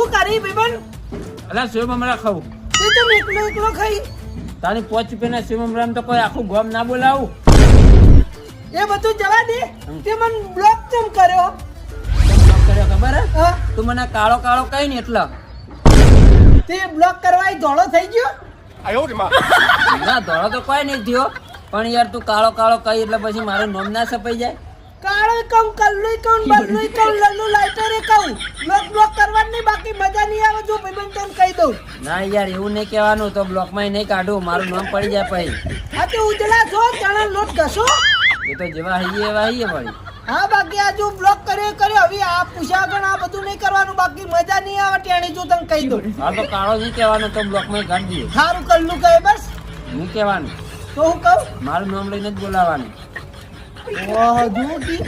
હું કરી ભાઈબંધ અલા સેવ મમરા ખાવું તે તો એકલો ખાઈ તારી 5 રૂપિયાના સેવ મમરા તો કોઈ આખું ગામ ના બોલાવું એ બધું જવા દે તે મને બ્લોક કેમ કર્યો બ્લોક કર્યો ખબર હે હા તું મને કાળો કાળો કહી ને એટલે તે બ્લોક કરવા ધોળો થઈ ગયો ના ધોળો તો કોઈ નહીં થયો પણ યાર તું કાળો કાળો કહી એટલે પછી મારું નામ ના છપાઈ જાય કાળો કહું કલ્લુય કહું બલ્લુય કહું લલ્લુ લાઈટરે કહું બ્લોક કરવાનું નહીં બાકી મજા નહીં આવે જો ભાઈબંધ તને કહી દઉં ના યાર એવું નહીં કહેવાનું તો બ્લોકમાં નહીં કાઢું મારું નામ પડી જાય પછી આ તે ઉજળા છો ચણા લોટ ઘસો એ તો જેવા હઈએ એવા હઈએ પડી હા બાકી આ જો બ્લોક કર્યો હવે આ પૂછ્યા આગળ આ બધું નહીં કરવાનું બાકી મજા નહીં આવે ટેણી જો તને કહી દઉં હા તો કાળો નહીં કહેવાનું તો બ્લોકમાં કાઢી દઈએ સારું કલ્લું કહે બસ નહીં કહેવાનું તો હું કહું મારું નામ લઈને જ બોલાવાનું વાહ જો કી